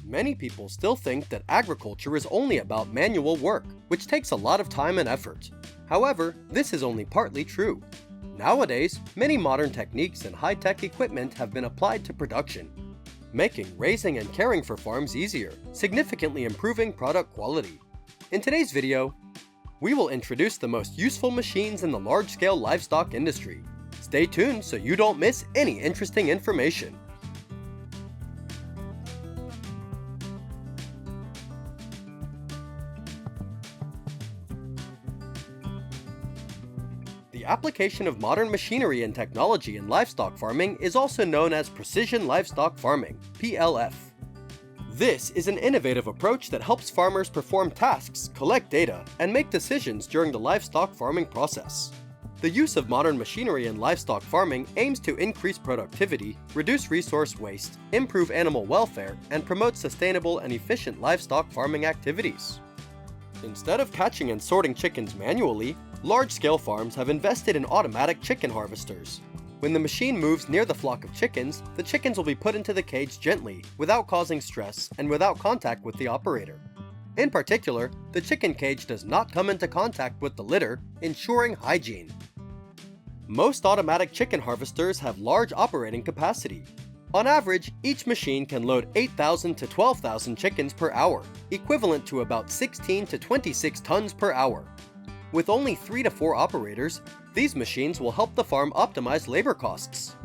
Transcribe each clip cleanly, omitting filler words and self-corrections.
Many people still think that agriculture is only about manual work, which takes a lot of time and effort. However, this is only partly true. Nowadays, many modern techniques and high-tech equipment have been applied to production, making raising and caring for farms easier, significantly improving product quality. In today's video, we will introduce the most useful machines in the large-scale livestock industry. Stay tuned so you don't miss any interesting information. The application of modern machinery and technology in livestock farming is also known as precision livestock farming, PLF. This is an innovative approach that helps farmers perform tasks, collect data, and make decisions during the livestock farming process. The use of modern machinery in livestock farming aims to increase productivity, reduce resource waste, improve animal welfare, and promote sustainable and efficient livestock farming activities. Instead of catching and sorting chickens manually, large-scale farms have invested in automatic chicken harvesters. When the machine moves near the flock of chickens, the chickens will be put into the cage gently, without causing stress and without contact with the operator. In particular, the chicken cage does not come into contact with the litter, ensuring hygiene. Most automatic chicken harvesters have large operating capacity. On average, each machine can load 8,000 to 12,000 chickens per hour, equivalent to about 16 to 26 tons per hour. With only 3 to 4 operators, these machines will help the farm optimize labor costs.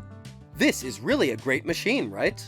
This is really a great machine, right?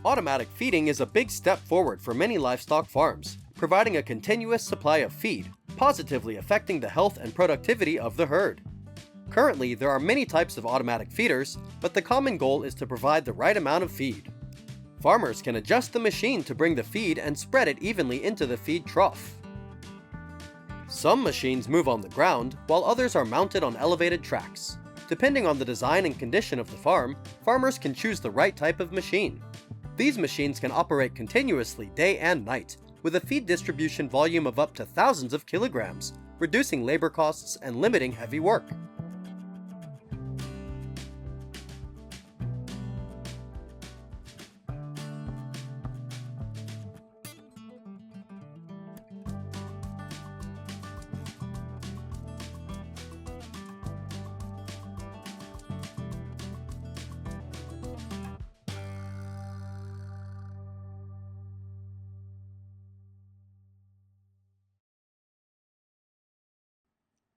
Automatic feeding is a big step forward for many livestock farms, providing a continuous supply of feed, positively affecting the health and productivity of the herd. Currently, there are many types of automatic feeders, but the common goal is to provide the right amount of feed. Farmers can adjust the machine to bring the feed and spread it evenly into the feed trough. Some machines move on the ground, while others are mounted on elevated tracks. Depending on the design and condition of the farm, farmers can choose the right type of machine. These machines can operate continuously day and night, with a feed distribution volume of up to thousands of kilograms, reducing labor costs and limiting heavy work.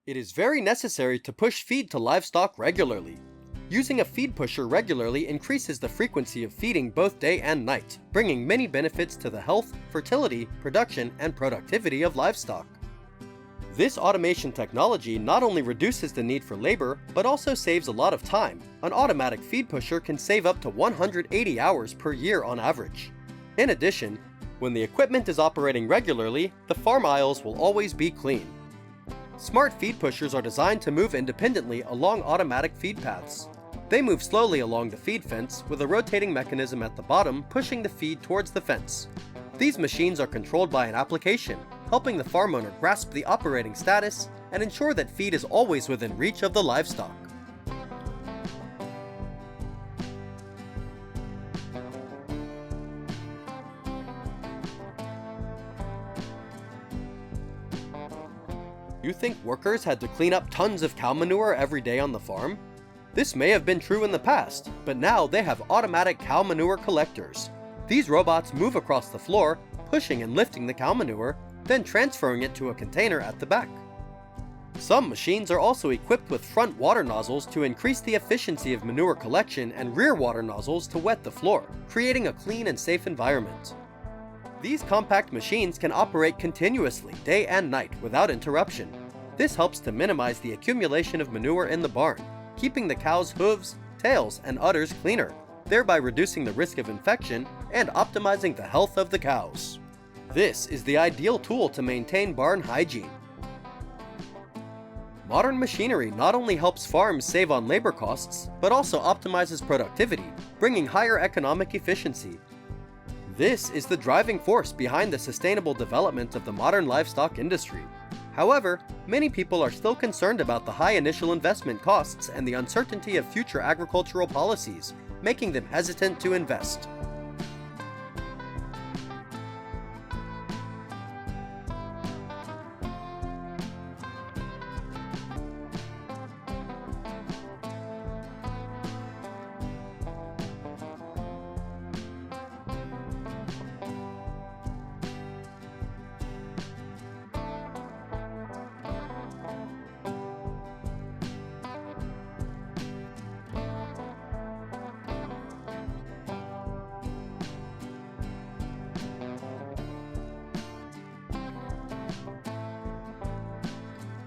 It is very necessary to push feed to livestock regularly. Using a feed pusher regularly increases the frequency of feeding both day and night, bringing many benefits to the health, fertility, production, and productivity of livestock. This automation technology not only reduces the need for labor, but also saves a lot of time. An automatic feed pusher can save up to 180 hours per year on average. In addition, when the equipment is operating regularly, the farm aisles will always be clean. Smart feed pushers are designed to move independently along automatic feed paths. They move slowly along the feed fence with a rotating mechanism at the bottom pushing the feed towards the fence. These machines are controlled by an application, helping the farm owner grasp the operating status and ensure that feed is always within reach of the livestock. You think workers had to clean up tons of cow manure every day on the farm? This may have been true in the past, but now they have automatic cow manure collectors. These robots move across the floor, pushing and lifting the cow manure, then transferring it to a container at the back. Some machines are also equipped with front water nozzles to increase the efficiency of manure collection and rear water nozzles to wet the floor, creating a clean and safe environment. These compact machines can operate continuously day and night without interruption. This helps to minimize the accumulation of manure in the barn, keeping the cows' hooves, tails, and udders cleaner, thereby reducing the risk of infection and optimizing the health of the cows. This is the ideal tool to maintain barn hygiene. Modern machinery not only helps farms save on labor costs, but also optimizes productivity, bringing higher economic efficiency. This is the driving force behind the sustainable development of the modern livestock industry. However, many people are still concerned about the high initial investment costs and the uncertainty of future agricultural policies, making them hesitant to invest.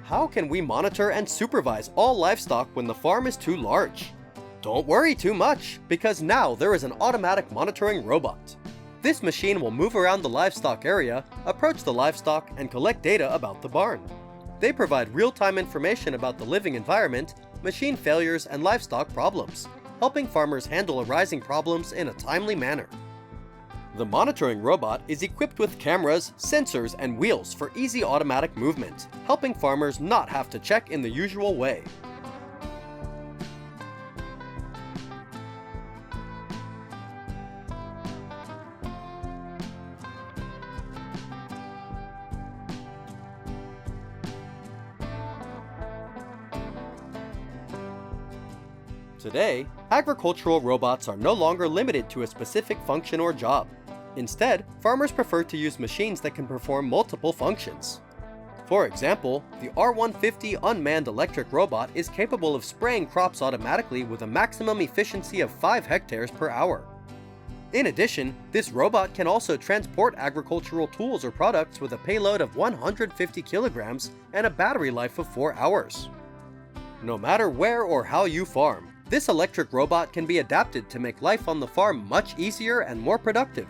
How can we monitor and supervise all livestock when the farm is too large? Don't worry too much, because now there is an automatic monitoring robot. This machine will move around the livestock area, approach the livestock, and collect data about the barn. They provide real-time information about the living environment, machine failures, and livestock problems, helping farmers handle arising problems in a timely manner. The monitoring robot is equipped with cameras, sensors, and wheels for easy automatic movement, helping farmers not have to check in the usual way. Today, agricultural robots are no longer limited to a specific function or job. Instead, farmers prefer to use machines that can perform multiple functions. For example, the R150 unmanned electric robot is capable of spraying crops automatically with a maximum efficiency of 5 hectares per hour. In addition, this robot can also transport agricultural tools or products with a payload of 150 kilograms and a battery life of 4 hours. No matter where or how you farm, this electric robot can be adapted to make life on the farm much easier and more productive.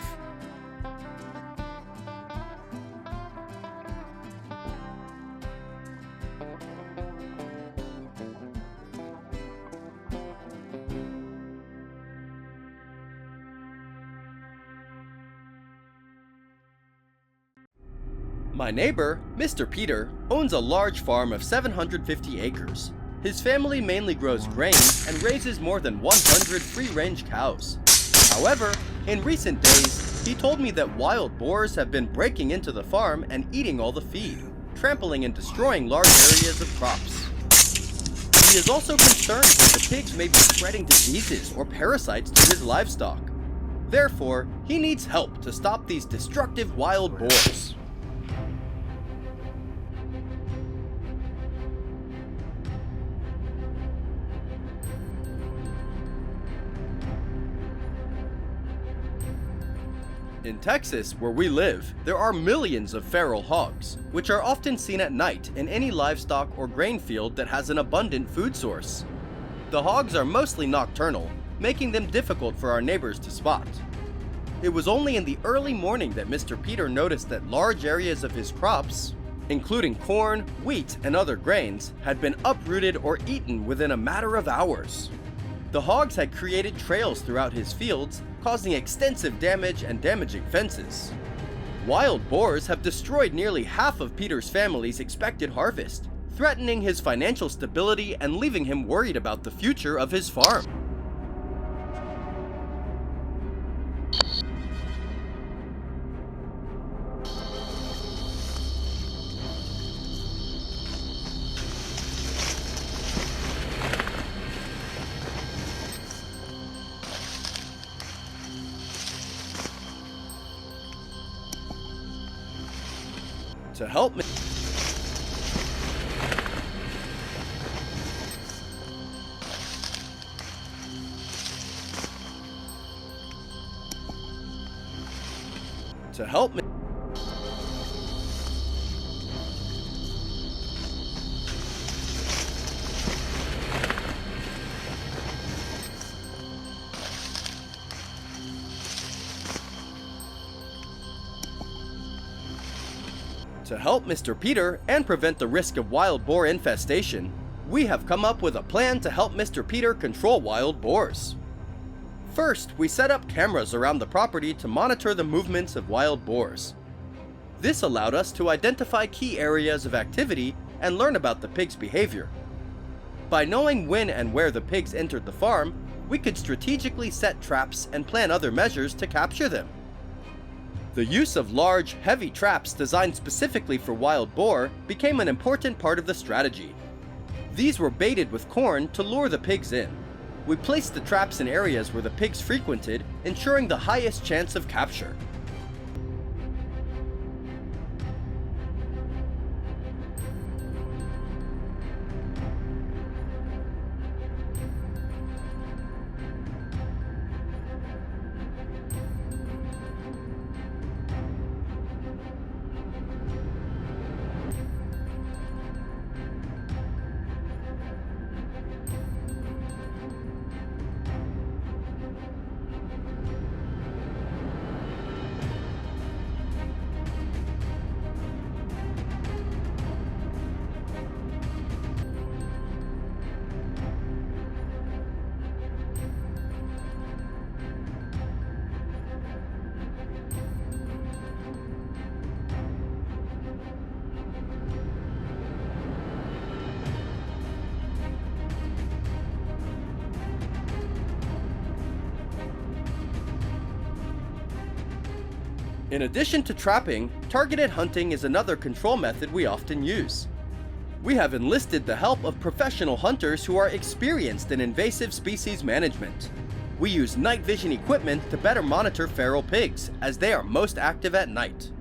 My neighbor, Mr. Peter, owns a large farm of 750 acres. His family mainly grows grains and raises more than 100 free-range cows. However, in recent days, he told me that wild boars have been breaking into the farm and eating all the feed, trampling and destroying large areas of crops. He is also concerned that the pigs may be spreading diseases or parasites to his livestock. Therefore, he needs help to stop these destructive wild boars. In Texas, where we live, there are millions of feral hogs, which are often seen at night in any livestock or grain field that has an abundant food source. The hogs are mostly nocturnal, making them difficult for our neighbors to spot. It was only in the early morning that Mr. Peter noticed that large areas of his crops, including corn, wheat, and other grains, had been uprooted or eaten within a matter of hours. The hogs had created trails throughout his fields, causing extensive damage and damaging fences. Wild boars have destroyed nearly half of Peter's family's expected harvest, threatening his financial stability and leaving him worried about the future of his farm. To help me, To help Mr. Peter and prevent the risk of wild boar infestation, we have come up with a plan to help Mr. Peter control wild boars. First, we set up cameras around the property to monitor the movements of wild boars. This allowed us to identify key areas of activity and learn about the pigs' behavior. By knowing when and where the pigs entered the farm, we could strategically set traps and plan other measures to capture them. The use of large, heavy traps designed specifically for wild boar became an important part of the strategy. These were baited with corn to lure the pigs in. We placed the traps in areas where the pigs frequented, ensuring the highest chance of capture. In addition to trapping, targeted hunting is another control method we often use. We have enlisted the help of professional hunters who are experienced in invasive species management. We use night vision equipment to better monitor feral pigs, as they are most active at night.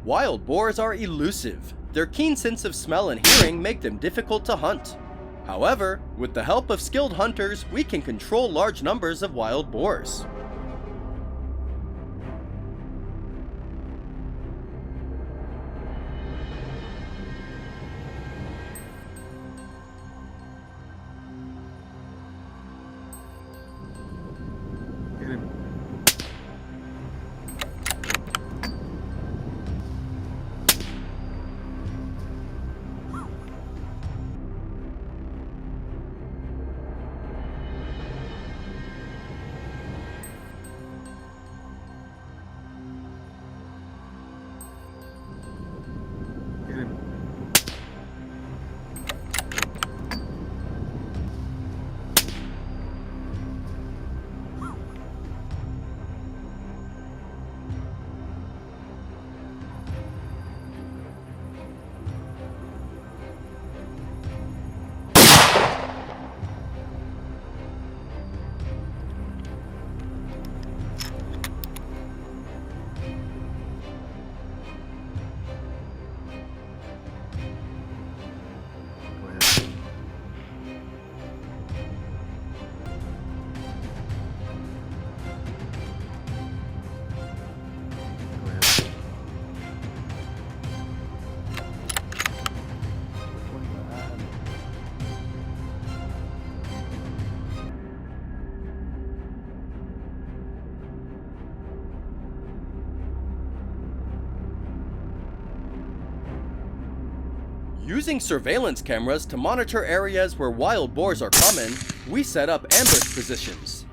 Wild boars are elusive. Their keen sense of smell and hearing make them difficult to hunt. However, with the help of skilled hunters, we can control large numbers of wild boars. Using surveillance cameras to monitor areas where wild boars are common, we set up ambush positions.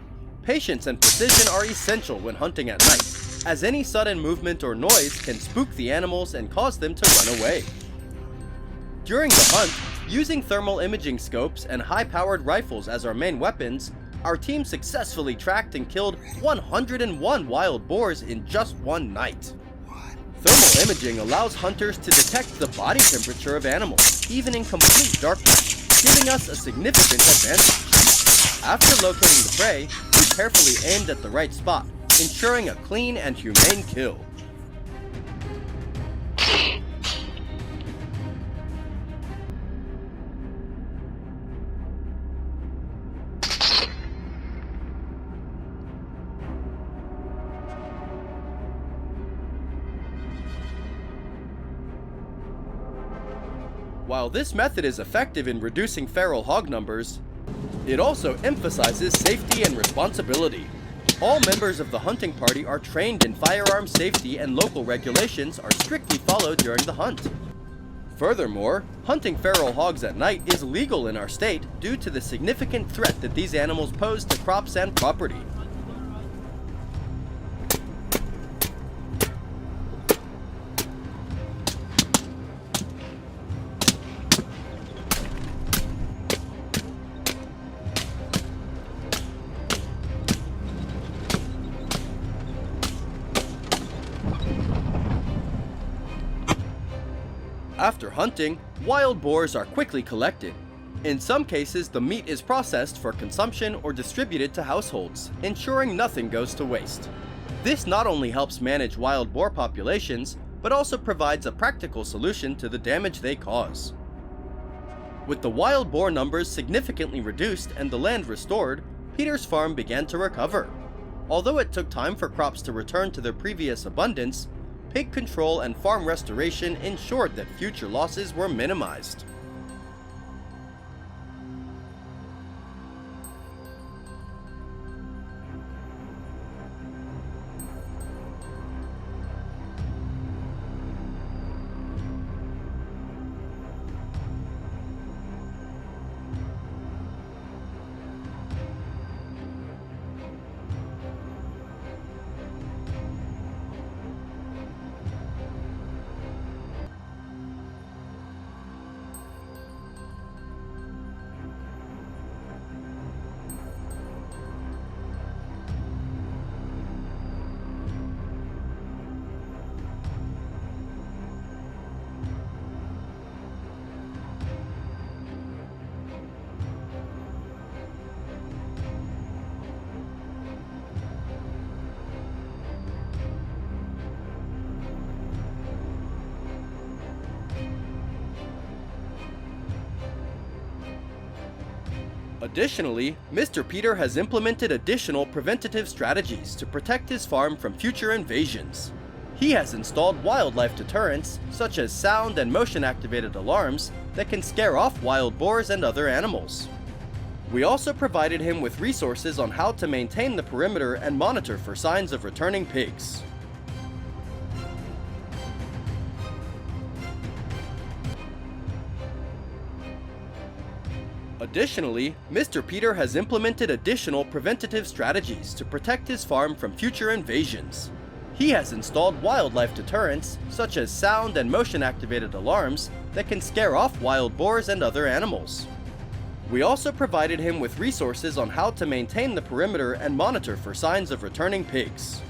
Patience and precision are essential when hunting at night, as any sudden movement or noise can spook the animals and cause them to run away. During the hunt, using thermal imaging scopes and high-powered rifles as our main weapons, our team successfully tracked and killed 101 wild boars in just one night. Thermal imaging allows hunters to detect the body temperature of animals, even in complete darkness, giving us a significant advantage. After locating the prey, we carefully aimed at the right spot, ensuring a clean and humane kill. While this method is effective in reducing feral hog numbers, it also emphasizes safety and responsibility. All members of the hunting party are trained in firearm safety, and local regulations are strictly followed during the hunt. Furthermore, hunting feral hogs at night is legal in our state due to the significant threat that these animals pose to crops and property. After hunting, wild boars are quickly collected. In some cases, the meat is processed for consumption or distributed to households, ensuring nothing goes to waste. This not only helps manage wild boar populations, but also provides a practical solution to the damage they cause. With the wild boar numbers significantly reduced and the land restored, Peter's farm began to recover. Although it took time for crops to return to their previous abundance, pig control and farm restoration ensured that future losses were minimized. Additionally, Mr. Peter has implemented additional preventative strategies to protect his farm from future invasions. He has installed wildlife deterrents, such as sound and motion-activated alarms that can scare off wild boars and other animals. We also provided him with resources on how to maintain the perimeter and monitor for signs of returning pigs. Additionally, Mr. Peter has implemented additional preventative strategies to protect his farm from future invasions. He has installed wildlife deterrents, such as sound and motion-activated alarms that can scare off wild boars and other animals. We also provided him with resources on how to maintain the perimeter and monitor for signs of returning pigs.